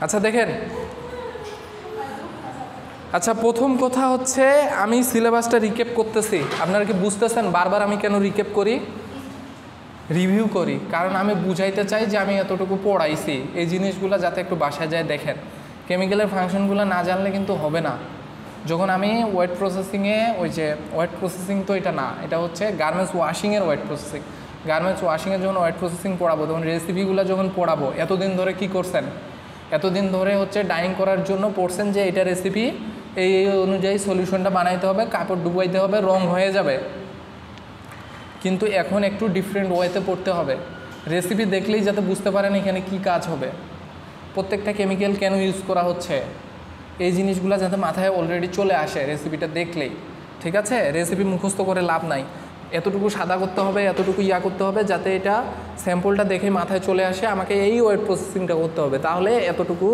আচ্ছা দেখেন, আচ্ছা প্রথম কথা হচ্ছে আমি সিলেবাসটা রিক্যাপ করতেছি, আপনারা কি বুঝতেছেন বারবার আমি কেন রিক্যাপ করি, রিভিউ করি? কারণ আমি বুঝাইতে চাই যে আমি এতটুকু পড়াইছি, এই জিনিসগুলো যাতে একটু বাসায় যায় দেখেন। কেমিক্যালের ফাংশনগুলো না জানলে কিন্তু হবে না। যখন আমি ওয়েট প্রসেসিংয়ে, ওই যে ওয়েট প্রসেসিং তো এটা না, এটা হচ্ছে গার্মেন্টস ওয়াশিংয়ের ওয়েট প্রসেসিং, গার্মেন্টস ওয়াশিংয়ের যখন ওয়েট প্রসেসিং পড়াবো তখন রেসিপিগুলো যখন পড়াবো, এতদিন ধরে কি করছেন, এতদিন ধরে হচ্ছে ডাইং করার জন্য পড়ছেন যে এটা রেসিপি এই অনুযায়ী সলিউশনটা বানাইতে হবে, কাপড় ডুবাইতে হবে, রং হয়ে যাবে। কিন্তু এখন একটু ডিফারেন্ট ওয়েতে পড়তে হবে, রেসিপি দেখলেই যাতে বুঝতে পারেন এখানে কি কাজ হবে, প্রত্যেকটা কেমিক্যাল কেন ইউজ করা হচ্ছে, এই জিনিসগুলো যাতে মাথায় অলরেডি চলে আসে রেসিপিটা দেখলেই। ঠিক আছে, রেসিপি মুখস্থ করে লাভ নাই, এতটুকু সাদা করতে হবে, এতটুকু ইয়া করতে হবে যাতে এটা স্যাম্পলটা দেখে মাথায় চলে আসে আমাকে এই ওয়েট প্রসেসিংটা করতে হবে, তাহলে এতটুকু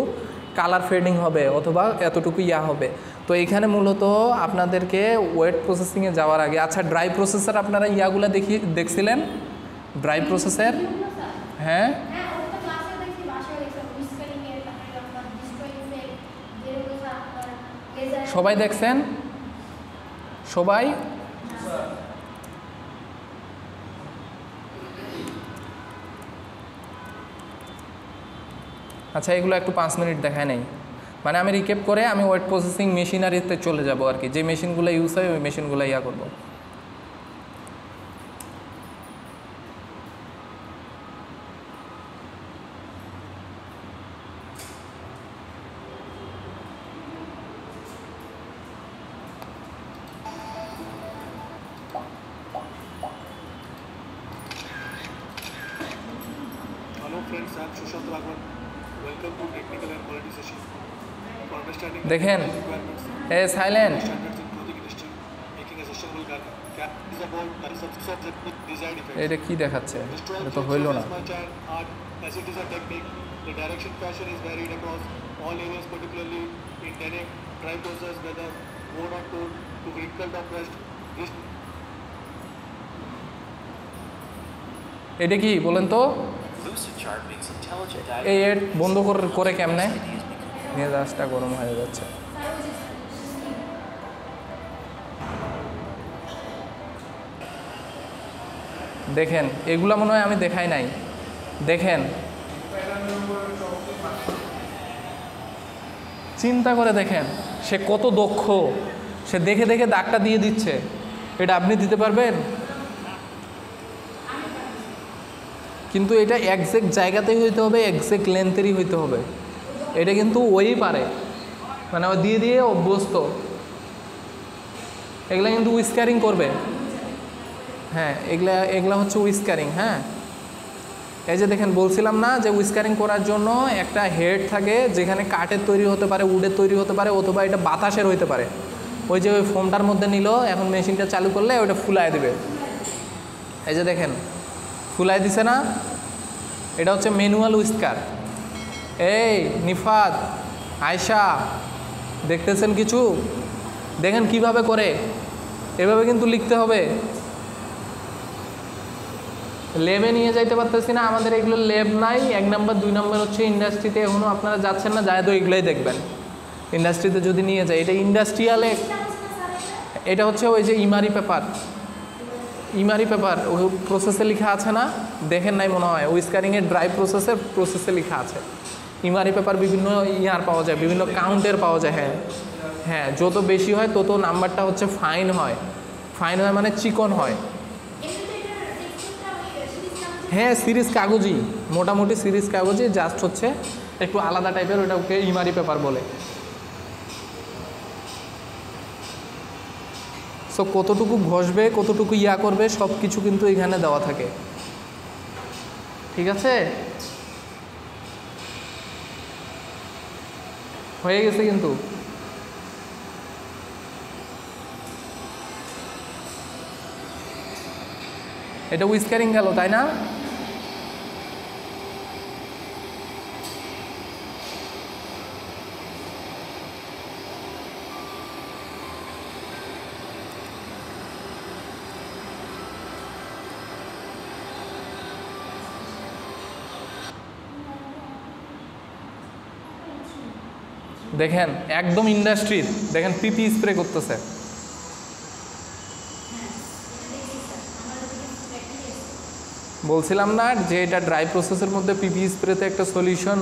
কালার ফেডিং হবে অথবা এতটুকু ইয়া হবে। তো এইখানে মূলত আপনাদেরকে ওয়েট প্রসেসিংয়ে যাওয়ার আগে, আচ্ছা ড্রাই প্রসেসর আপনারা ইয়াগুলো দেখছিলেন, ড্রাই প্রসেসের? হ্যাঁ সবাই দেখছেন? সবাই? আচ্ছা এগুলো একটু 5 মিনিট দেখায় নেই, মানে আমি রিক্যাপ করে আমি ওয়েট প্রসেসিং মেশিনারিতে চলে যাব আর কি, যে মেশিনগুলো ইউজ হয় ওই মেশিনগুলো ইয়া করবো। দেখেন এ সাইলেন্ট, এটা কি দেখাচ্ছে, এটা তো হইল না। এটা কি বলেন তো, এই এড বন্ধ করে কেমনে, মেজাজটা গরম হয়ে যাচ্ছে। দেখেন এগুলা মনে হয় আমি দেখাই নাই, দেখেন চিন্তা করে দেখেন সে কত দক্ষ, সে দেখে দেখে দাগটা দিয়ে দিচ্ছে, এটা আপনি দিতে পারবেন? কিন্তু এটা একজ্যাক্ট জায়গাতেই হইতে হবে, একজ্যাক্ট লেন্থেরই হইতে হবে, এটা কিন্তু ওই পারে, মানে ও দিয়ে দিয়ে অভ্যস্ত, এগুলা কিন্তু উইস্কারিং করবে। হ্যাঁ এগুলা হচ্ছে উইস্কারিং। হ্যাঁ এই যে দেখেন বলছিলাম না যে উইস্কারিং করার জন্য একটা হেড থাকে, যেখানে কাঠের তৈরি হতে পারে, উডের তৈরি হতে পারে, অথবা এটা বাতাসের হতে পারে। ওই যে ওই ফোমটার মধ্যে নিল, এখন মেশিনটা চালু করলে ওইটা ফুলাই দেবে। এই যে দেখেন ফুলাই দিছে না, এটা হচ্ছে ম্যানুয়াল উইস্কার। এই নিফাত, আয়শা দেখতেছেন কিছু? দেখেন কিভাবে করে, এভাবে কিন্তু লিখতে হবে। ল্যাবে নিয়ে যাইতে পারতেছি না, আমাদের এগুলো ল্যাব নাই, 1 নম্বর। 2 নম্বর হচ্ছে ইন্ডাস্ট্রিতে এখনও আপনারা যাচ্ছেন না, যায় তো এগুলোই দেখবেন। ইন্ডাস্ট্রিতে যদি নিয়ে যায়, এটা ইন্ডাস্ট্রিয়ালে, এটা হচ্ছে ওই যে ইমারি পেপার, ইমারি পেপার ওই প্রসেসে লেখা আছে না, দেখেন নাই মনে হয়, উইস্কারিংয়ের ড্রাই প্রসেসে লেখা আছে। ইমারি পেপার বিভিন্ন ইয়ার পাওয়া যায়, বিভিন্ন কাউন্টের পাওয়া যায়। হ্যাঁ হ্যাঁ, যত বেশি হয় তত নাম্বারটা হচ্ছে ফাইন হয়, ফাইন হয় মানে চিকন হয়। হ্যাঁ সিরিজ কাগজই, মোটামুটি সিরিজ কাগজই, জাস্ট হচ্ছে একটু আলাদা টাইপের, ওটাকে ইমারি পেপার বলে। সো কতটুকু ঘষবে, কতটুকু ইয়া করবে, সব কিছু কিন্তু এখানে দেওয়া থাকে। ঠিক আছে, হয়ে গেছে কিন্তু। এটা উইস্কারিং গেল তাই না? দেখেন একদম ইন্ডাস্ট্রির, দেখেন পিপি স্প্রে করতেছে। বলছিলাম না যে এটা ড্রাই প্রসেসের মধ্যে পিপি স্প্রেতে একটা সলিউশন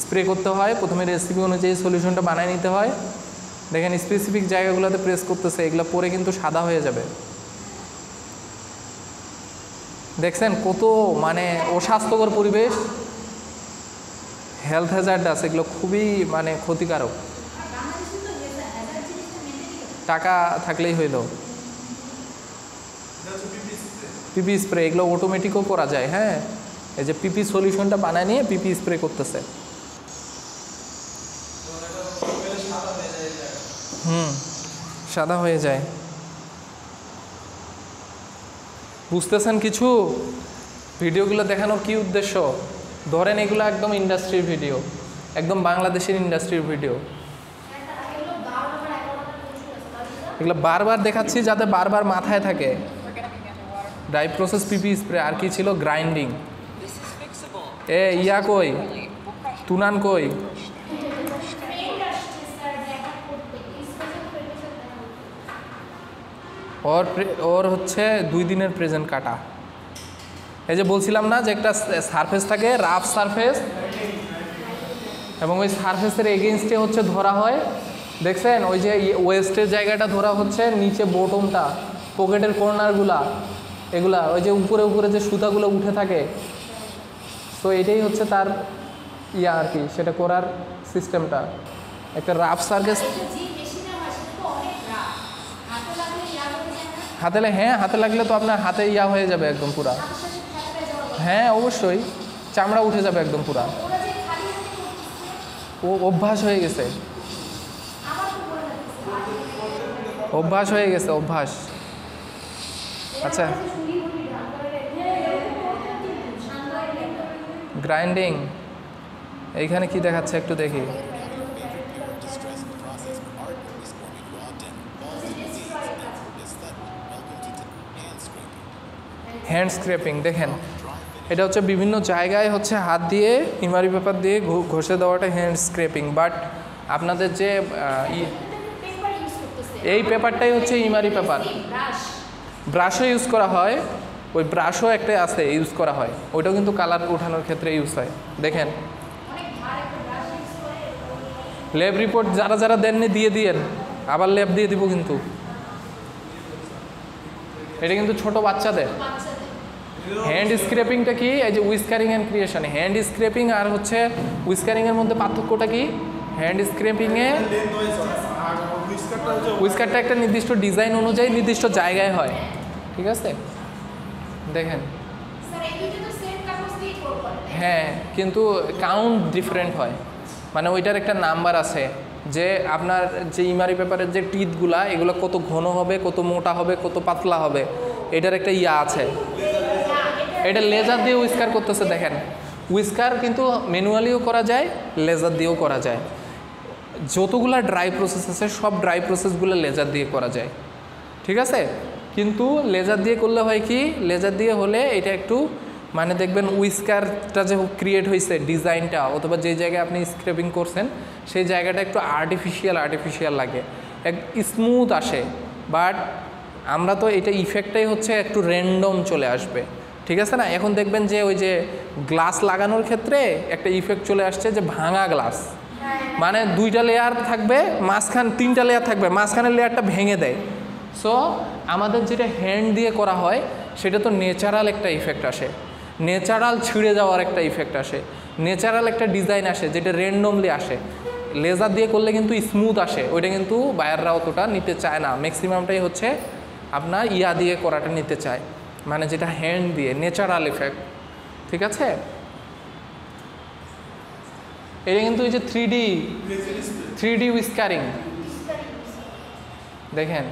স্প্রে করতে হয়, প্রথমে রেসিপি অনুযায়ী সলিউশনটা বানিয়ে নিতে হয়। দেখেন স্পেসিফিক জায়গাগুলোতে প্রেস করতেছে, এগুলো পরে কিন্তু সাদা হয়ে যাবে। দেখছেন কত মানে অস্বাস্থ্যকর পরিবেশ, হেলথ হ্যাজার্ডাস, এগুলো খুবই মানে ক্ষতিকারক। টাকা থাকলেই হইল। পিপি স্প্রে এগুলো অটোমেটিকও করা যায়। হ্যাঁ, এই যে পিপি সলিউশনটা বানায় নিয়ে পিপি স্প্রে করতেছে। সাদা হয়ে যায়। বুঝতেছেন কিছু? ভিডিওগুলো দেখানোর কি উদ্দেশ্য? ধরেন এগুলো একদম ইন্ডাস্ট্রির ভিডিও, একদম বাংলাদেশের ইন্ডাস্ট্রির ভিডিও। এগুলো বারবার দেখাচ্ছি যাতে বারবার মাথায় থাকে। ড্রাই প্রসেস পিপি স্প্রে, আর কি ছিল? গ্রাইন্ডিং। ইয়া কই, তুনান কই? ওর হচ্ছে 2 দিনের প্রেজেন্ট কাটা। এই যে বলছিলাম না যে একটা সারফেস থাকে, রাফ সারফেস, এবং ওই সারফেসের এগেনস্টে হচ্ছে ধরা হয়। দেখছেন ওই যে ওয়েস্টের জায়গাটা ধরা হচ্ছে, নিচে বটমটা, পকেটের কর্নারগুলা, এগুলা ওই যে উপরে উপরে যে সুতাগুলো উঠে থাকে। তো এটাই হচ্ছে তার ইয়া আর কি, সেটা করার সিস্টেমটা। একটা রাফ সারফেস হাতে লাগলে তো আপনার হাতে ইয়া হয়ে যাবে একদম পুরা। হ্যাঁ অবশ্যই, চামড়া উঠে যাবে একদম পুরা। ও অভ্যাস হয়ে গেছে, অভ্যাস। আচ্ছা, গ্রাইন্ডিং এইখানে কি দেখাচ্ছে একটু দেখি। হ্যান্ড স্ক্র্যাপিং, দেখেন এটা হচ্ছে বিভিন্ন জায়গায় হচ্ছে হাত দিয়ে ইমারি পেপার দিয়ে ঘষে দেওয়াটা হ্যান্ড স্ক্র্যাপিং। বাট আপনাদের যে এই পেপারটাই হচ্ছে ইমারি পেপার। ব্রাশও ইউজ করা হয়, ওই ব্রাশও একটা আছে ইউজ করা হয়, ওইটাও কিন্তু কালার ওঠানোর ক্ষেত্রে ইউজ হয়। দেখেন ল্যাব রিপোর্ট যারা যারা দেননি দিয়ে দিয়েন, আবার ল্যাব দিয়ে দিব। কিন্তু এটা কিন্তু ছোট বাচ্চাদের। হ্যান্ড স্ক্র্যাপিংটা কি? এই যে উইস্কারিং অ্যান্ড ক্রিয়েশন, হ্যান্ড স্ক্র্যাপিং আর হচ্ছে উইস্কারিংয়ের মধ্যে পার্থক্যটা কি? হ্যান্ড স্ক্র্যাপিংয়ে উইস্কারটা একটা নির্দিষ্ট ডিজাইন অনুযায়ী নির্দিষ্ট জায়গায় হয়, ঠিক আছে? দেখেন হ্যাঁ, কিন্তু কাউন্ট ডিফারেন্ট হয়, মানে ওইটার একটা নাম্বার আছে যে আপনার যে ইমারি পেপারের যে টিথগুলা, এগুলো কত ঘন হবে, কত মোটা হবে, কত পাতলা হবে, এটার একটা ইয়া আছে। এটা লেজার দিয়ে উইস্কার করতেছে। দেখেন উইস্কার কিন্তু ম্যানুয়ালিও করা যায়, লেজার দিয়েও করা যায়। যতগুলা ড্রাই প্রসেস আছে সব ড্রাই প্রসেসগুলো লেজার দিয়ে করা যায়, ঠিক আছে? কিন্তু লেজার দিয়ে করলে হয় কি, লেজার দিয়ে হলে এটা একটু মানে দেখবেন উইস্কারটা যে ক্রিয়েট হয়েছে ডিজাইনটা, অথবা যে জায়গায় আপনি স্ক্র্যাপিং করছেন সেই জায়গাটা একটু আর্টিফিশিয়াল লাগে, এক স্মুথ আসে। বাট আমরা তো এটা ইফেক্টটাই হচ্ছে একটু র্যান্ডম চলে আসবে, ঠিক আছে না? এখন দেখবেন যে ওই যে গ্লাস লাগানোর ক্ষেত্রে একটা ইফেক্ট চলে আসছে যে ভাঙা গ্লাস, মানে 2টা লেয়ার থাকবে, মাঝখান 3টা লেয়ার থাকবে, মাঝখানের লেয়ারটা ভেঙে দেয়। সো আমাদের যেটা হ্যান্ড দিয়ে করা হয় সেটা তো ন্যাচারাল একটা ইফেক্ট আসে, ন্যাচারাল ছিঁড়ে যাওয়ার একটা ইফেক্ট আসে, ন্যাচারাল একটা ডিজাইন আসে, যেটা র্যান্ডমলি আসে। লেজার দিয়ে করলে কিন্তু স্মুথ আসে, ওইটা কিন্তু বায়াররা অতটা নিতে চায় না। ম্যাক্সিমামটাই হচ্ছে আপনার ইয়া দিয়ে করাটা নিতে চায়, মানে যেটা হ্যান্ড দিয়ে ন্যাচারাল ইফেক্ট, ঠিক আছে? এটা কিন্তু ওই যে 3D উইস্কারিং, দেখেন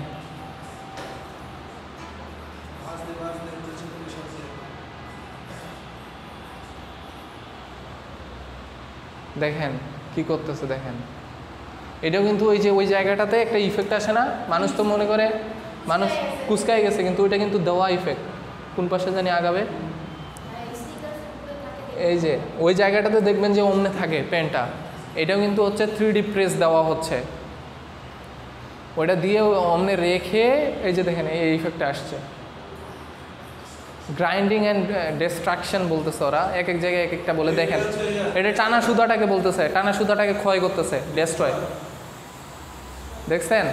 দেখেন কি করতেছে। দেখেন এটাও কিন্তু ওই যে ওই জায়গাটাতে একটা ইফেক্ট আসে না? মানুষ তো মনে করে মানুষ কুচকাই গেছে, কিন্তু ওইটা কিন্তু দেওয়া ইফেক্ট। কোন পাশে জানি আগাবে, এই যে ওই জায়গাটাতে দেখবেন যে অমনে থাকে পেনটা, এটাও কিন্তু হচ্ছে 3D প্রেস দেওয়া হচ্ছে, ওইটা দিয়ে অমনে রেখে এই যে দেখেন এই ইফেক্টটা আসছে। গ্রাইন্ডিং অ্যান্ড ডিস্ট্রাকশন বলতেছে ওরা, এক এক জায়গায় এক একটা বলে। দেখেন এটা টানা সুতাটাকে বলতেছে, টানা সুতাটাকে ক্ষয় করতেছে, ডেস্ট্রয়। দেখছেন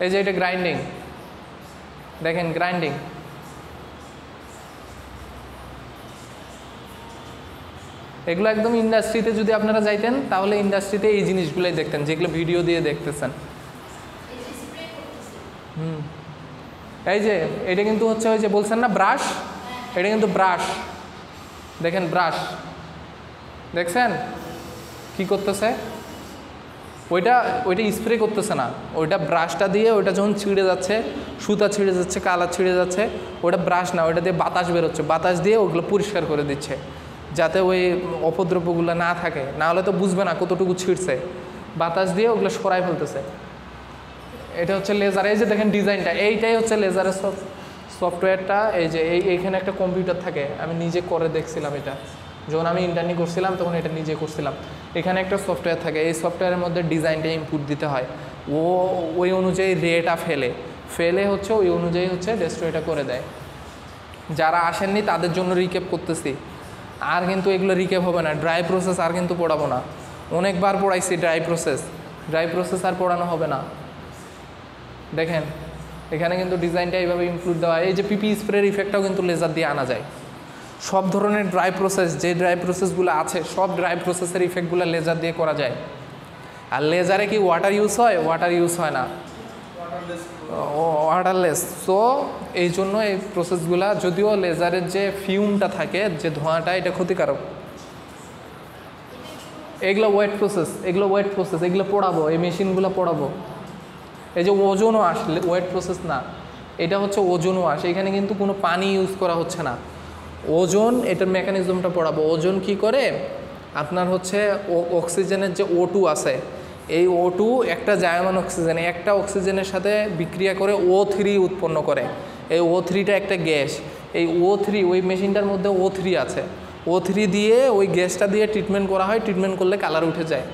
এই যে এটা গ্রাইন্ডিং, দেখেন গ্রাইন্ডিং। এগুলো একদম ইন্ডাস্ট্রিতে যদি আপনারা যাইতেন তাহলে ইন্ডাস্ট্রিতে এই জিনিসগুলোই দেখতেন যেগুলো ভিডিও দিয়ে দেখতেছেন। এই যে এটা কিন্তু হচ্ছে ওই যে বলছেন না ব্রাশ, এটা কিন্তু ব্রাশ। দেখেন ব্রাশ, দেখছেন কি করতেছে, ওইটা স্প্রে করতেছে না, ওইটা ব্রাশটা দিয়ে ওইটা যখন ছিঁড়ে যাচ্ছে, সুতা ছিঁড়ে যাচ্ছে, কালার ছিঁড়ে যাচ্ছে, ওটা ব্রাশ না, ওইটা দিয়ে বাতাস বেরোচ্ছে, বাতাস দিয়ে ওগুলো পরিষ্কার করে দিচ্ছে যাতে ওই অপদ্রব্যগুলো না থাকে, না হলে তো বুঝবে না কতটুকু ছিঁড়ছে। বাতাস দিয়ে ওগুলো সরাই ফেলতেছে। এটা হচ্ছে লেজার। এই যে দেখেন ডিজাইনটা, এইটাই হচ্ছে লেজারের সফটওয়্যারটা। এই যে এইখানে একটা কম্পিউটার থাকে, আমি নিজে করে দেখছিলাম এটা, যখন আমি ইন্টার্নি করছিলাম তখন এটা নিজে করছিলাম। এখানে একটা সফটওয়্যার থাকে, এই সফটওয়্যারের মধ্যে ডিজাইনটা ইনপুট দিতে হয়, ওই অনুযায়ী রেটা ফেলে হচ্ছে ওই অনুযায়ী হচ্ছে ডেস্ট্রয়টা করে দেয়। যারা আসেননি তাদের জন্য রিক্যাপ করতেছি। আর কিন্তু এগুলো রিক্যাপ হবে না, ড্রাই প্রসেস আর কিন্তু পড়াবো না। অনেকবার পড়াইছি ড্রাই প্রসেস আর পড়ানো হবে না। দেখেন এখানে কিন্তু ডিজাইনটা এইভাবে ইনক্লুড দেওয়া। এই যে পিপি স্প্রের ইফেক্টটাও কিন্তু লেজার দিয়ে আনা যায়। সব ধরনের ড্রাই প্রসেস, যে ড্রাই প্রসেসগুলো আছে সব ড্রাই প্রসেসের ইফেক্টগুলো লেজার দিয়ে করা যায়। আর লেজারে কি ওয়াটার ইউজ হয়? ওয়াটার ইউজ হয় না, ওয়াটারলেস। সো এই জন্য এই প্রসেসগুলো, যদিও লেজারের যে ফিউমটা থাকে, যে ধোঁয়াটা, এটা ক্ষতিকারক। এগুলো ওয়েট প্রসেস, এগুলো পড়াবো, এই মেশিনগুলো পড়াবো। এই যে ওজন ওয়াশ, ওয়েট প্রসেস না, এটা হচ্ছে ওজন ওয়াশ। এখানে কিন্তু কোনো পানি ইউজ করা হচ্ছে না। ওজন, এটার মেকানিজমটা পড়াবো। ওজন কি করে, আপনার হচ্ছে অক্সিজেনের যে O2 আছে, এই O2 একটা জায়মান অক্সিজেন, একটা অক্সিজেনের সাথে বিক্রিয়া করে O3 উৎপন্ন করে। এই O3টা একটা গ্যাস। এই O3, ওই মেশিনটার মধ্যে O3 আছে, O3 দিয়ে ওই গ্যাসটা দিয়ে ট্রিটমেন্ট করা হয়, ট্রিটমেন্ট করলে কালার উঠে যায়।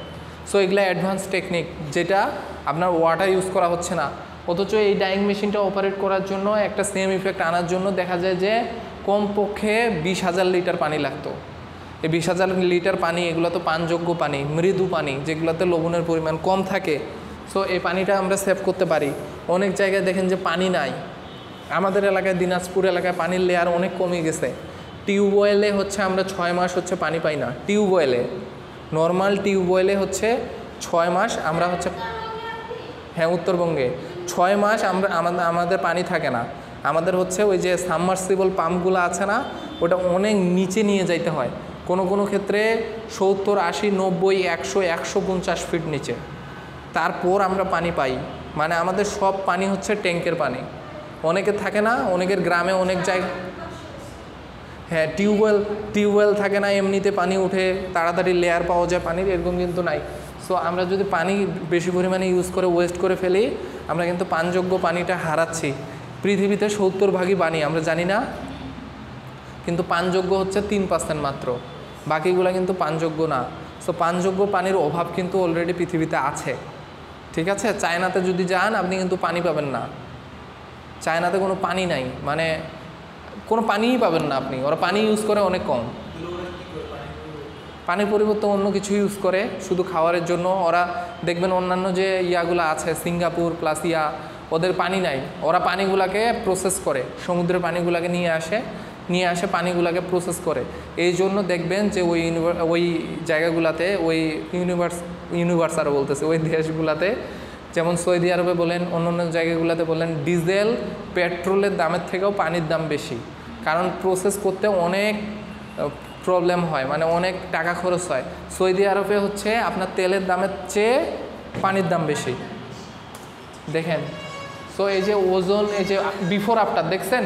সো এগুলো অ্যাডভান্স টেকনিক, যেটা আপনার ওয়াটার ইউজ করা হচ্ছে না। অথচ এই ডাইং মেশিনটা অপারেট করার জন্য, একটা সেম ইফেক্ট আনার জন্য দেখা যায় যে কমপক্ষে 20,000 লিটার পানি লাগতো। এই 20,000 লিটার পানি, এগুলো তো পানযোগ্য পানি, মৃদু পানি, যেগুলোতে লবণের পরিমাণ কম থাকে। সো এই পানিটা আমরা সেভ করতে পারি। অনেক জায়গায় দেখেন যে পানি নাই। আমাদের এলাকায়, দিনাজপুর এলাকায় পানির লেয়ার অনেক কমে গেছে। টিউবওয়েলে হচ্ছে আমরা 6 মাস হচ্ছে পানি পাই না। টিউবওয়েলে, নর্মাল টিউবওয়েলে হচ্ছে 6 মাস আমরা হচ্ছে, হ্যাঁ উত্তরবঙ্গে 6 মাস আমাদের পানি থাকে না। আমাদের হচ্ছে ওই যে সাবমার্সিবল পাম্পগুলো আছে না, ওটা অনেক নিচে নিয়ে যাইতে হয়। কোনো ক্ষেত্রে 70, 80, 90, 100, 150 ফিট নিচে, তারপর আমরা পানি পাই। মানে আমাদের সব পানি হচ্ছে ট্যাঙ্কের পানি। অনেকের থাকে না, অনেকের গ্রামে অনেক জায়গায়, হ্যাঁ টিউবওয়েল থাকে না, এমনিতে পানি উঠে তাড়াতাড়ি লেয়ার পাওয়া যায় পানির, এরকম কিন্তু নাই। সো আমরা যদি পানি বেশি পরিমাণে ইউজ করে ওয়েস্ট করে ফেলি, আমরা কিন্তু পানযোগ্য পানিটা হারাচ্ছি। পৃথিবীতে 70% পানি আমরা জানি না, কিন্তু পানযোগ্য হচ্ছে 3% মাত্র, বাকিগুলো কিন্তু পানযোগ্য না। সো পানযোগ্য পানির অভাব কিন্তু অলরেডি পৃথিবীতে আছে, ঠিক আছে। চায়নাতে যদি যান আপনি কিন্তু পানি পাবেন না, চায়নাতে কোনো পানি নাই, মানে কোনো পানিই পাবেন না আপনি। ওরা পানি ইউজ করে অনেক কম, পানির পরিবর্তে অন্য কিছু ইউজ করে শুধু খাওয়ারের জন্য। ওরা দেখবেন অন্যান্য যে ইয়াগুলো আছে, সিঙ্গাপুর প্লাস ওদের পানি নাই, ওরা পানিগুলাকে প্রসেস করে, সমুদ্রের পানিগুলাকে নিয়ে আসে পানিগুলাকে প্রসেস করে। এই জন্য দেখবেন যে ওই জায়গাগুলোতে, ওই ইউনিভার্স আরও বলতেছে, ওই দেশগুলোতে, যেমন সৌদি আরবে বলেন, অন্য জায়গাগুলোতে বলেন, ডিজেল পেট্রোলের দামের থেকেও পানির দাম বেশি। কারণ প্রসেস করতে অনেক প্রবলেম হয়, মানে অনেক টাকা খরচ হয়। সৌদি আরবে হচ্ছে আপনার তেলের দামের চেয়ে পানির দাম বেশি। দেখেন, সো এই যে ওজন, এই যে বিফোর আফটার দেখছেন,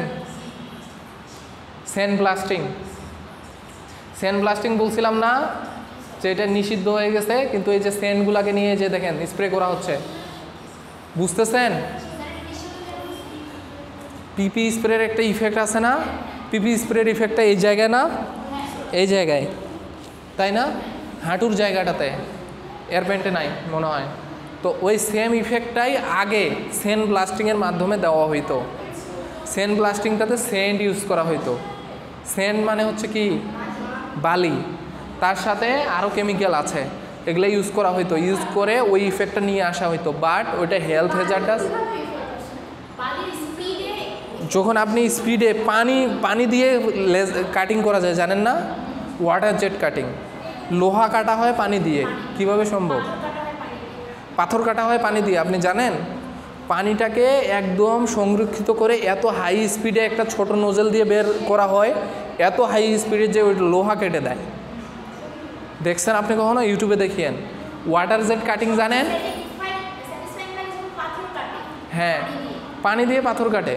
স্যান্ড ব্লাস্টিং বলছিলাম না যে এটা নিষিদ্ধ হয়ে গেছে, কিন্তু এই যে স্যান্ডগুলাকে নিয়ে যে দেখেন স্প্রে করা হচ্ছে, বুঝতেছেন? পিপি স্প্রের একটা ইফেক্ট আছে না, পিপি স্প্রের ইফেক্টটা এই জায়গায় না, এই জায়গায়, তাই না? হাঁটুর জায়গাটাতে, এয়ার প্যান্টে নাই মনে হয়। তো ওই সেম ইফেক্টটাই আগে সেন্ট ব্লাস্টিংয়ের মাধ্যমে দেওয়া হইতো। সেন্ট ব্লাস্টিংটাতে সেন্ট ইউজ করা হইতো। সেন্ট মানে হচ্ছে কি বালি, তার সাথে আরও কেমিক্যাল আছে, এগুলো ইউজ করা হইতো, ইউজ করে ওই ইফেক্টটা নিয়ে আসা হইতো। বাট ওইটা হেলথ হ্যাজার্ডাস। যখন আপনি স্পিডে পানি দিয়ে কাটিং করা যায় জানেন না, ওয়াটার জেট কাটিং, লোহা কাটা হয় পানি দিয়ে, কিভাবে সম্ভব? পাথর কাটা হয় পানি দিয়ে, আপনি জানেন? পানিটাকে একদম সংরক্ষিত করে এত হাই স্পিডে একটা ছোট নোজেল দিয়ে বের করা হয়, এত হাই স্পিডে যে ওই লোহা কেটে দেয়। দেখছেন আপনি কখনো? ইউটিউবে দেখিয়েন। ওয়াটার জেট কাটিং জানেন? হ্যাঁ, পানি দিয়ে পাথর কাটে।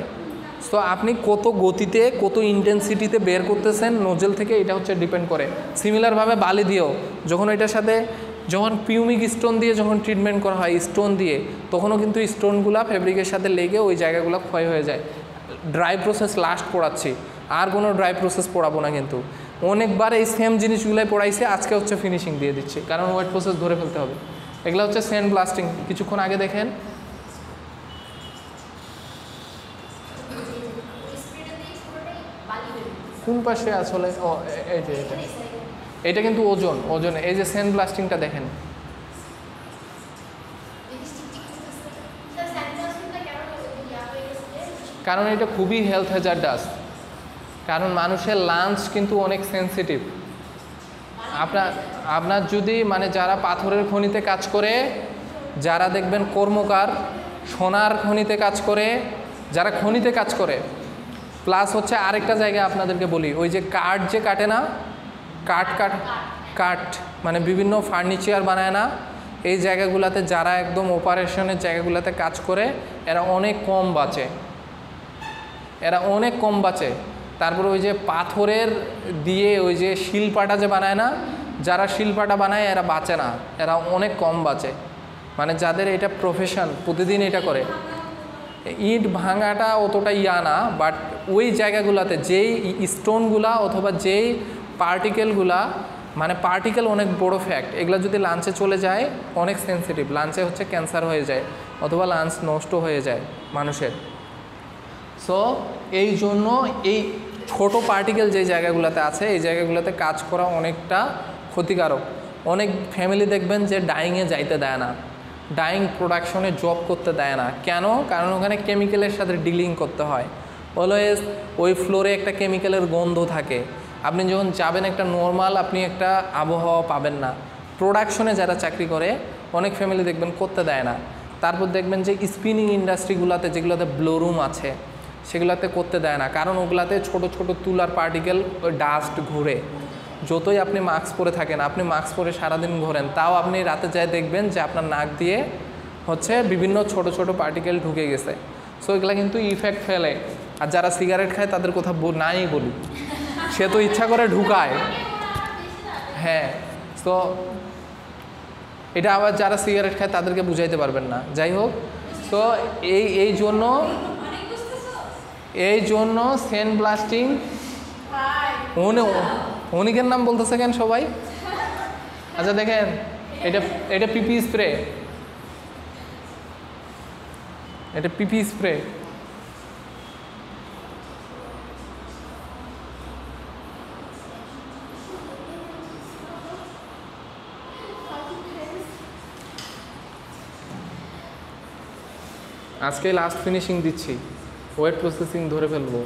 তো আপনি কত গতিতে কত ইন্টেন্সিটিতে বের করতেছেন নোজেল থেকে, এটা হচ্ছে ডিপেন্ড করে। সিমিলারভাবে বালি দিয়েও যখন এটার সাথে যখন পিউমিক স্টোন দিয়ে যখন ট্রিটমেন্ট করা হয় স্টোন দিয়ে, তখনও কিন্তু স্টোনগুলো ফেব্রিকের সাথে লেগে ওই জায়গাগুলো ক্ষয় হয়ে যায়। ড্রাই প্রসেস লাস্ট পড়াচ্ছি, আর কোনো ড্রাই প্রসেস পড়াবো না, কিন্তু অনেকবার এই সেম জিনিসগুলোই পড়াইছে, আজকে হচ্ছে ফিনিশিং দিয়ে দিচ্ছি, কারণ ওয়েট প্রসেস ধরে ফেলতে হবে। এগুলো হচ্ছে সেন্ট ব্লাস্টিং। কিছুক্ষণ আগে দেখেন কোন পাশে আসলে, ও এই যে এটা কিন্তু ওজন, এই যে সেন্ট ব্লাস্টিংটা দেখেন, কারণ এটা খুবই হেলথ হ্যাজার্ডাস। কারণ মানুষের লাঞ্চ কিন্তু অনেক সেন্সিটিভ। আপনার যদি মানে যারা পাথরের খনিতে কাজ করে, যারা দেখবেন কর্মকার, সোনার খনিতে কাজ করে, যারা খনিতে কাজ করে, প্লাস হচ্ছে আরেকটা জায়গায় আপনাদেরকে বলি, ওই যে কাঠ যে কাটে না, কাঠ মানে বিভিন্ন ফার্নিচার বানায় না, এই জায়গাগুলোতে যারা একদম অপারেশনের জায়গাগুলোতে কাজ করে, এরা অনেক কম বাঁচে। তারপরে ওই যে পাথরের দিয়ে ওই যে শিলপাটা যে বানায় না, যারা শিলপাটা বানায় এরা বাঁচে না, এরা অনেক কম বাঁচে। মানে যাদের এটা প্রফেশন, প্রতিদিন এটা করে। ইট ভাঙাটা অতটা না, বাট ওই জায়গাগুলোতে যেই স্টোনগুলা অথবা যেই পার্টিকেলগুলা, মানে পার্টিকেল অনেক বড় ফ্যাক্ট, এগুলো যদি লাঞ্চে চলে যায় অনেক সেন্সিটিভ, লাঞ্চে হচ্ছে ক্যান্সার হয়ে যায় অথবা লাঞ্চ নষ্ট হয়ে যায় মানুষের। সো এই জন্য এই ছোট পার্টিকেল যে জায়গাগুলোতে আছে, এই জায়গাগুলোতে কাজ করা অনেকটা ক্ষতিকারক। অনেক ফ্যামিলি দেখবেন যে ডাইংয়ে যাইতে দেয় না, ডাইং প্রোডাকশনে জব করতে দেয় না। কেন? কারণ ওখানে কেমিক্যালের সাথে ডিলিং করতে হয়। অলওয়েজ ওই ফ্লোরে একটা কেমিক্যালের গন্ধ থাকে। আপনি যখন যাবেন একটা নর্মাল আপনি একটা আবহাওয়া পাবেন না। প্রোডাকশনে যারা চাকরি করে অনেক ফ্যামিলি দেখবেন করতে দেয় না। তারপর দেখবেন যে স্পিনিং ইন্ডাস্ট্রিগুলোতে যেগুলোতে ব্লোরুম আছে সেগুলোতে করতে দেয় না, কারণ ওগুলাতে ছোট ছোট তুলার পার্টিকেল, ওই ডাস্ট ঘুরে। যতই আপনি মাস্ক পরে থাকেন, আপনি মাস্ক পরে সারাদিন ঘোরেন, তাও আপনি রাতে যায় দেখবেন যে আপনার নাক দিয়ে হচ্ছে বিভিন্ন ছোট ছোট পার্টিকেল ঢুকে গেছে। সো এগুলো কিন্তু ইফেক্ট ফেলে। আর যারা সিগারেট খায় তাদের কথা নাই বলি, সে তো ইচ্ছা করে ঢুকায়। হ্যাঁ, তো এটা আবার যারা সিগারেট খায় তাদেরকে বুঝাইতে পারবেন না। যাই হোক, তো এই জন্য সেন্ট ব্লাস্টিং। অনেকের নাম বলতেছে কেন সবাই? আচ্ছা দেখেন, এটা পিপি স্প্রে, এটা পিপি স্প্রে। আজকে লাস্ট ফিনিশিং দিচ্ছি, ওয়েট প্রসেসিং ধরে ফেলবো।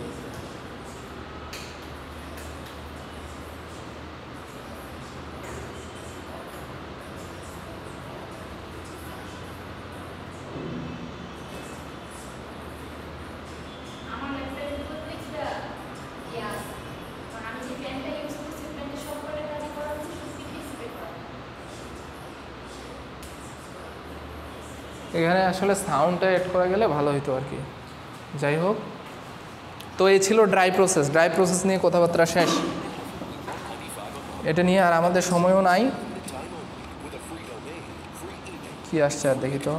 এখানে আসলে সাউন্ডটা এড করা গেলে ভালো হতো আর কি। যাই হোক, তো এই ছিল ড্রাই প্রসেস নিয়ে কথাবার্তা শেষ। এটা নিয়ে আর আমাদের সময়ও নাই। কি আসছে আর দেখি তো।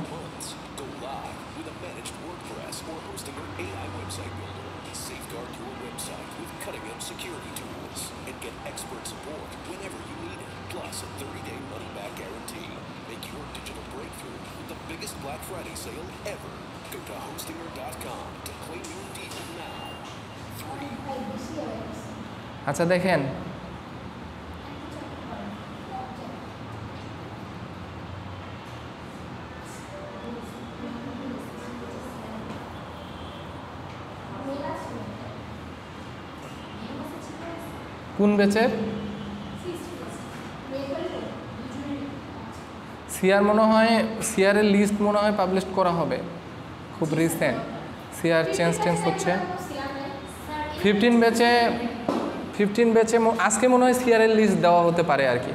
Security tools and get expert support whenever you need it. Plus a 30-day biggest Black Friday sale ever. Go to Hostinger.com to claim your deal now. 3. আচ্ছা দেখেন, কোন ব্যাচের? সিআর মনে হয়, সিআরের লিস্ট মনে হয় পাবলিশ করা হবে খুব রিসেন্ট। সিআর চেঞ্জ হচ্ছে 15 ব্যাচে আজকে মনে হয় সিআরের লিস্ট দেওয়া হতে পারে আর কি।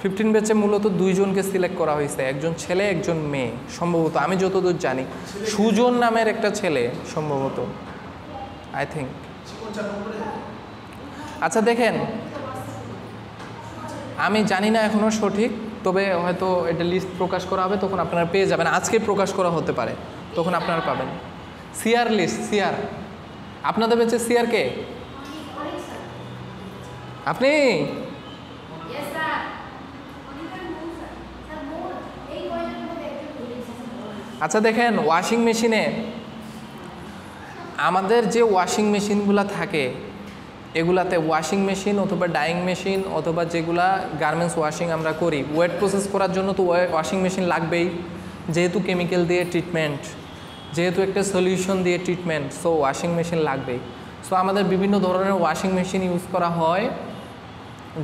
15 ব্যাচে মূলত 2 জনকে সিলেক্ট করা হয়েছে, একজন ছেলে একজন মেয়ে সম্ভবত, আমি যতদূর জানি সুজন নামের একটা ছেলে সম্ভবত, আই থিঙ্ক। আচ্ছা দেখেন, আমি জানি না এখনও সঠিক, তবে হয়তো এটা লিস্ট প্রকাশ করা হবে, তখন আপনারা পেয়ে যাবেন। আজকে প্রকাশ করা হতে পারে, তখন আপনারা পাবেন। সিআর লিস্ট, সিআর আপনাদের বেঁচে সিআর কে? আপনি? আচ্ছা দেখেন, ওয়াশিং মেশিনে আমাদের যে ওয়াশিং মেশিনগুলো থাকে, এগুলাতে ওয়াশিং মেশিন অথবা ডাইং মেশিন অথবা যেগুলা গার্মেন্টস ওয়াশিং আমরা করি, ওয়েট প্রসেস করার জন্য তো ওয়াশিং মেশিন লাগবেই, যেহেতু কেমিক্যাল দিয়ে ট্রিটমেন্ট, যেহেতু একটা সলিউশন দিয়ে ট্রিটমেন্ট, সো ওয়াশিং মেশিন লাগবেই। সো আমাদের বিভিন্ন ধরনের ওয়াশিং মেশিন ইউজ করা হয়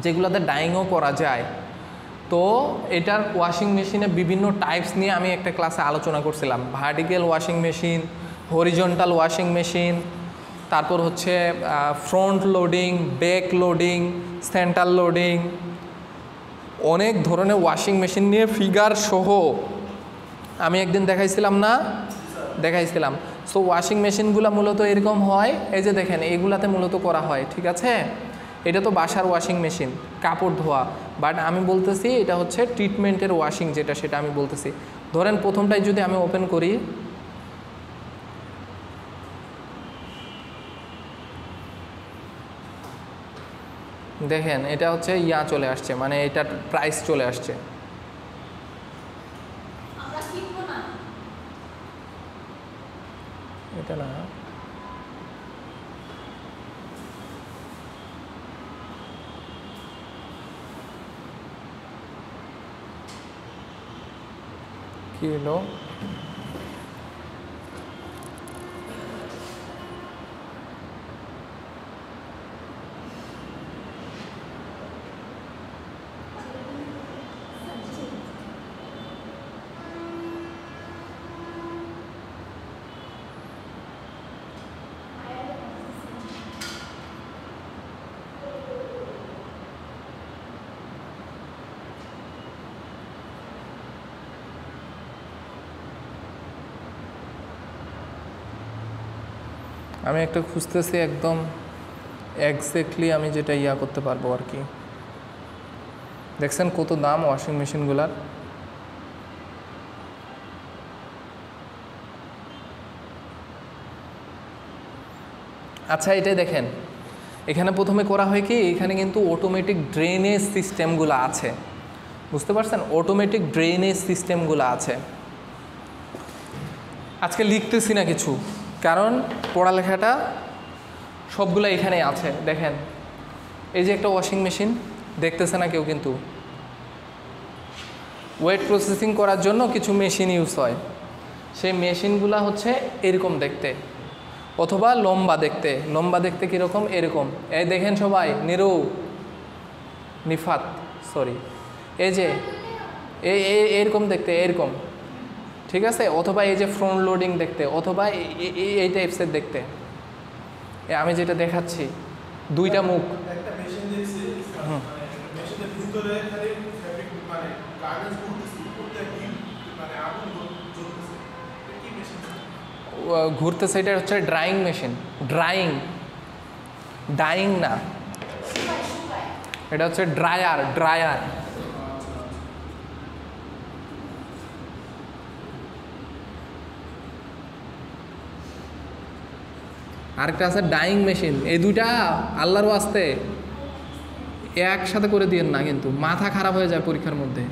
যেগুলোতে ডাইংও করা যায়। তো এটার ওয়াশিং মেশিনে বিভিন্ন টাইপস নিয়ে আমি একটা ক্লাসে আলোচনা করছিলাম। Vertical washing machine, horizontal washing machine, তারপর হচ্ছে front loading, back loading, centre loading, অনেক ধরনের ওয়াশিং মেশিন নিয়ে ফিগার সহ আমি একদিন দেখাইছিলাম না? দেখাইছিলাম। সো ওয়াশিং মেশিনগুলো মূলত এরকম হয়, এই যে দেখেন এইগুলাতে মূলত করা হয়, ঠিক আছে? এটা তো বাসার ওয়াশিং মেশিন, কাপড় ধোয়া, বাট আমি বলতেছি এটা হচ্ছে ট্রিটমেন্টের ওয়াশিং, যেটা সেটা আমি বলতেছি। ধরেন প্রথমটাই যদি আমি ওপেন করি, দেখেন এটা হচ্ছে চলে আসছে, মানে এটার প্রাইস চলে আসছে। এটা না, কি হলো? আমি একটা খুঁজতেছি একদম এক্স্যাক্টলি আমি যেটা করতে পারবো আর কি। দেখছেন কত দাম ওয়াশিং মেশিনগুলার। আচ্ছা এটাই দেখেন, এখানে প্রথমে করা হয় কি, এখানে কিন্তু অটোমেটিক ড্রেনেজ সিস্টেমগুলো আছে, বুঝতে পারছেন? অটোমেটিক ড্রেনেজ সিস্টেমগুলো আছে। আজকে লিখতেছি না কিছু, কারণ পড়ালেখাটা সবগুলো এখানে আছে। দেখেন এই যে একটা ওয়াশিং মেশিন, দেখতেছে না কেউ, কিন্তু ওয়েট প্রসেসিং করার জন্য কিছু মেশিন ইউজ হয়। সেই মেশিনগুলো হচ্ছে এরকম দেখতে, অথবা লম্বা দেখতে। লম্বা দেখতে কীরকম? এরকম। এই দেখেন সবাই, নিফাত সরি, এই যে এরকম দেখতে, এরকম, ঠিক আছে? অথবা এই যে ফ্রন্ট লোডিং দেখতে, অথবা এই টাইপসের দেখতে। আমি যেটা দেখাচ্ছি, দুইটা মুখ। ঘুরতেছে, এটা হচ্ছে ড্রাইং মেশিন। ডাইং না, এটা হচ্ছে ড্রায়ার। আরেকটা আছে ডাইং মেশিন। এই দুইটা আল্লাহর ওয়াস্তে একসাথে করে দিয়েন না, কিন্তু মাথা খারাপ হয়ে যায় পরীক্ষার মধ্যে।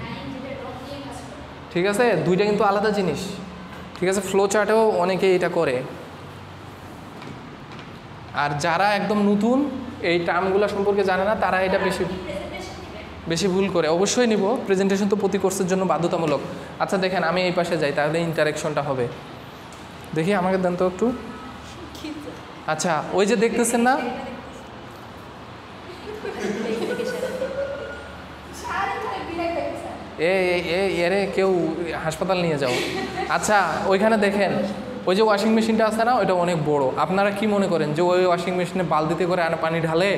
ঠিক আছে, দুইটা কিন্তু আলাদা জিনিস। ঠিক আছে, ফ্লো চার্টেও অনেকে এটা করে। আর যারা একদম নতুন এই টার্মগুলো সম্পর্কে জানে না তারা এটা বেশি ভুল করে। অবশ্যই নিব, প্রেজেন্টেশন তো প্রতি কোর্সের জন্য বাধ্যতামূলক। আচ্ছা দেখেন, আমি এই পাশে যাই, তাহলে ইন্টারেকশনটা হবে। দেখি আমাকে দেন তো একটু। আচ্ছা, ওই যে দেখতেছেন না, এরে কেউ হাসপাতাল নিয়ে যাও। আচ্ছা, ওইখানে দেখেন ওই যে ওয়াশিং মেশিনটা আছে না, ওইটা অনেক বড়। আপনারা কি মনে করেন যে ওই ওয়াশিং মেশিনে বালতিতে করে পানি ঢালে?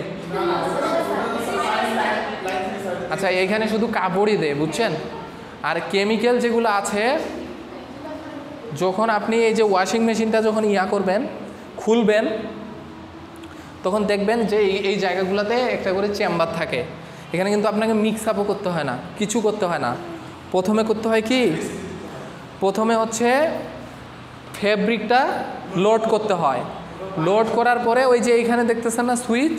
আচ্ছা, এইখানে শুধু কাপড়ই দেয়, বুঝছেন? আর কেমিক্যাল যেগুলো আছে, যখন আপনি এই যে ওয়াশিং মেশিনটা যখন করবেন, খুলবেন, তখন দেখবেন যে এই জায়গাগুলোতে একটা করে চেম্বার থাকে। এখানে কিন্তু আপনাকে মিক্স আপও করতে হয় না, কিছু করতে হয় না। প্রথমে করতে হয় কি, প্রথমে হচ্ছে ফেব্রিকটা লোড করতে হয়। লোড করার পরে ওই যে এইখানে দেখতেছেন না সুইচ,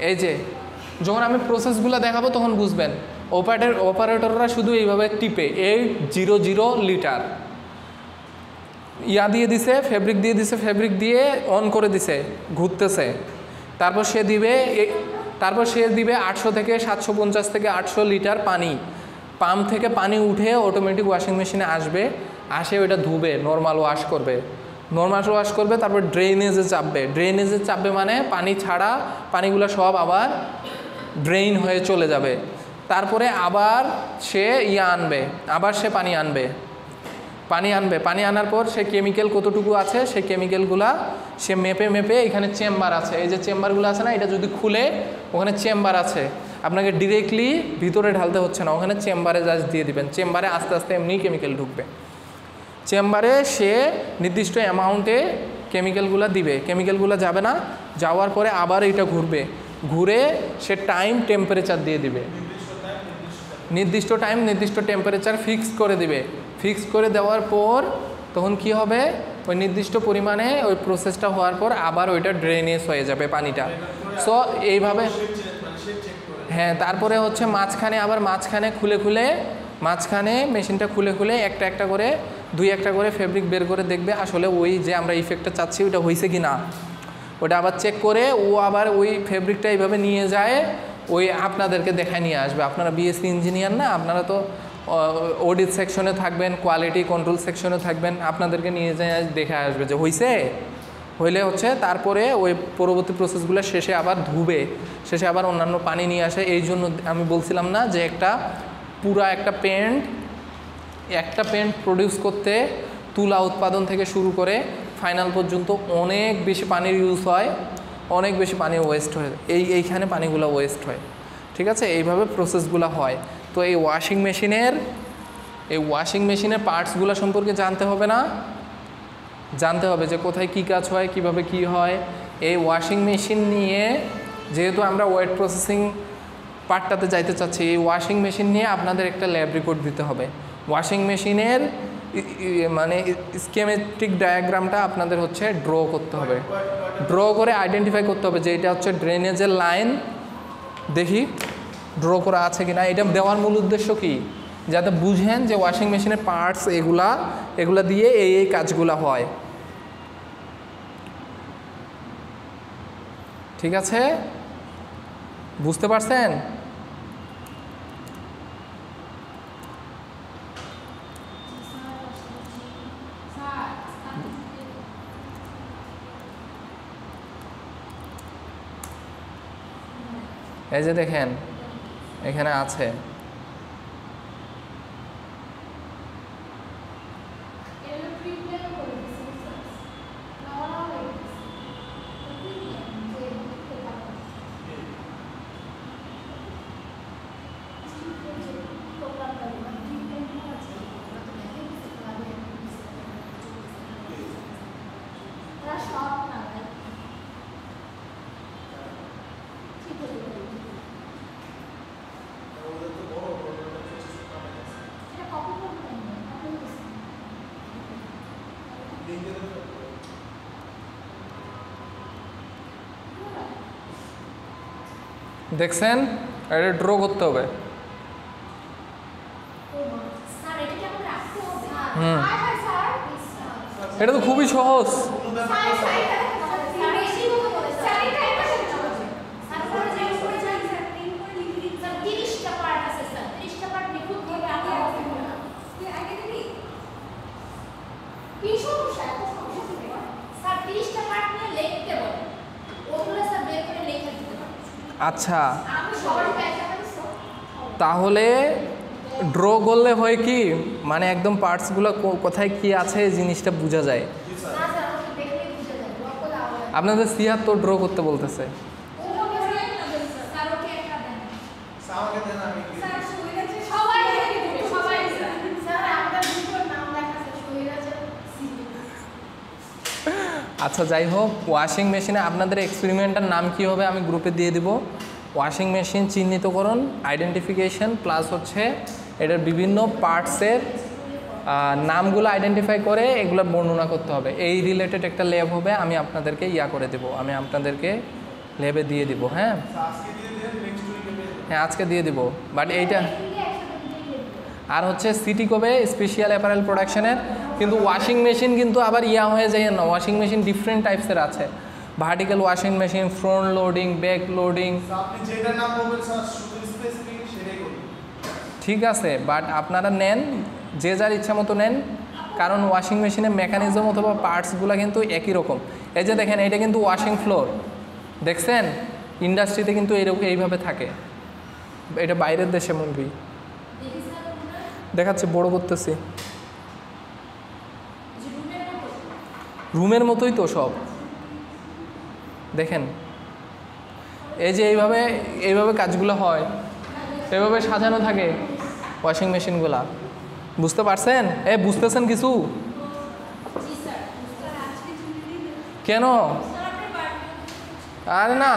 এই যে যখন আমি প্রসেসগুলো দেখাবো তখন বুঝবেন। অপারেটররা শুধু এইভাবে টিপে 800 লিটার দিয়ে দিছে, ফেব্রিক দিয়ে দিছে, ফেব্রিক দিয়ে অন করে দিছে, ঘুরতেছে। তারপর সে দিবে 800 থেকে 750 থেকে 800 লিটার পানি। পাম্প থেকে পানি উঠে অটোমেটিক ওয়াশিং মেশিনে আসবে, আসে ওইটা ধুবে, নর্মাল ওয়াশ করবে, তারপর ড্রেনেজে চাপবে, মানে পানি ছাড়া পানিগুলো সব আবার ড্রেইন হয়ে চলে যাবে। তারপরে আবার সে পানি আনার পর সে কেমিক্যাল কতটুকু আছে, সেই কেমিক্যালগুলা সে মেপে এখানে চেম্বার আছে, এই যে চেম্বারগুলো আছে না, এটা যদি খুলে ওখানে চেম্বার আছে, আপনাকে ডিরেক্টলি ভিতরে ঢালতে হচ্ছে না, ওখানে চেম্বারে জাস্ট দিয়ে দিবেন। চেম্বারে আস্তে আস্তে এমনি কেমিক্যাল ঢুকবে। চেম্বারে সে নির্দিষ্ট অ্যামাউন্টে কেমিক্যালগুলো দিবে, কেমিক্যালগুলো যাবে না, যাওয়ার পরে আবার এইটা ঘুরে সে টেম্পারেচার দিয়ে দিবে, নির্দিষ্ট টাইম নির্দিষ্ট টেম্পারেচার ফিক্স করে দিবে। ফিক্স করে দেওয়ার পর তখন কি হবে, ওই নির্দিষ্ট পরিমাণে ওই প্রসেসটা হওয়ার পর আবার ওইটা ড্রেনেজ হয়ে যাবে পানিটা। সো এইভাবে, হ্যাঁ, তারপরে হচ্ছে মাঝখানে মেশিনটা খুলে একটা করে 2-1টা করে ফেব্রিক বের করে দেখবে আসলে ওই যে আমরা ইফেক্টটা চাচ্ছি ওইটা হয়েছে কি না। ওটা আবার চেক করে ও আবার ওই ফেব্রিকটা এইভাবে নিয়ে যায়, ওই আপনাদেরকে দেখায় নিয়ে আসবে। আপনারা বিএসসি ইঞ্জিনিয়ার না, আপনারা তো অডিট সেকশনে থাকবেন, কোয়ালিটি কন্ট্রোল সেকশনে থাকবেন, আপনাদেরকে নিয়ে যায় দেখে আসবে যে হইলে হচ্ছে তারপরে ওই পরবর্তী প্রসেসগুলো শেষে আবার ধুবে, শেষে আবার অন্যান্য পানি নিয়ে আসে। এই জন্য আমি বলছিলাম না যে একটা পেন্ট প্রডিউস করতে তুলা উৎপাদন থেকে শুরু করে ফাইনাল পর্যন্ত অনেক বেশি পানির ইউজ হয়, অনেক বেশি পানি ওয়েস্ট হয়, এইখানে পানিগুলো ওয়েস্ট হয়। ঠিক আছে, এইভাবে প্রসেসগুলো হয়। তো এই ওয়াশিং মেশিনের পার্টসগুলো সম্পর্কে জানতে হবে যে কোথায় কী কাজ হয়, কিভাবে কি হয়। এই ওয়াশিং মেশিন নিয়ে যেহেতু আমরা ওয়েট প্রসেসিং পার্টটাতে যাইতে চাচ্ছি, এই ওয়াশিং মেশিন নিয়ে আপনাদের একটা ল্যাব রিপোর্ট দিতে হবে। ওয়াশিং মেশিনের মানে স্কেমেটিক ডায়াগ্রামটা আপনাদের হচ্ছে ড্র করতে হবে, ড্র করে আইডেন্টিফাই করতে হবে যে এটা হচ্ছে ড্রেনেজের লাইন, দেখি ড্র করা আছে কিনা। এটা দেওয়ার মূল উদ্দেশ্য কি, যাতে বুঝেন যে ওয়াশিং মেশিনের পার্টস এগুলা দিয়ে এই কাজগুলো হয়। ঠিক আছে, বুঝতে পারছেন? এই যে দেখেন এখানে আছে, দেখছেন? এটা ড্র করতে হবে। হুম এটা তো খুবই সহজ। আচ্ছা তাহলে ড্র করলে হয় কি মানে একদম পার্টসগুলো কোথায় কি আছে এই জিনিসটা বোঝা যায়। আপনাদের ৭৬ ড্র করতে বলতেছে। আচ্ছা যাই হোক, ওয়াশিং মেশিনে আপনাদের এক্সপেরিমেন্টের নাম কি হবে আমি গ্রুপে দিয়ে দিব। ওয়াশিং মেশিন চিহ্নিতকরণ, আইডেন্টিফিকেশন প্লাস হচ্ছে এটার বিভিন্ন পার্টসের নামগুলো আইডেন্টিফাই করে এগুলোর বর্ণনা করতে হবে। এই রিলেটেড একটা ল্যাব হবে, আমি আপনাদেরকে করে দেব, আমি আপনাদেরকে ল্যাবে দিয়ে দিব। হ্যাঁ হ্যাঁ আজকে দিয়ে দিব, বাট এইটা আর হচ্ছে সিটি কবে স্পেশাল অ্যাপারেল প্রোডাকশনের। কিন্তু ওয়াশিং মেশিন কিন্তু আবার হয়ে যায় না, ওয়াশিং মেশিন ডিফারেন্ট টাইপসের আছে। Vertical washing machine, front loading, back loading, ঠিক আছে, বাট আপনারা নেন যে যার ইচ্ছা মতো নেন, কারণ ওয়াশিং মেশিনের মেকানিজম অথবা পার্টসগুলো কিন্তু একই রকম। এই যে দেখেন এটা কিন্তু ওয়াশিং ফ্লোর, দেখছেন ইন্ডাস্ট্রিতে কিন্তু এইভাবে থাকে। এটা বাইরের দেশে মুভি দেখাচ্ছে, বড় করতেছি, রুমের মতোই তো সব। দেখেন এই যে এইভাবে কাজগুলো হয়, এইভাবে সাজানো থাকে ওয়াশিং মেশিনগুলা। বুঝতে পারছেন? বুঝতেছেন কিছু? কেন? আরে না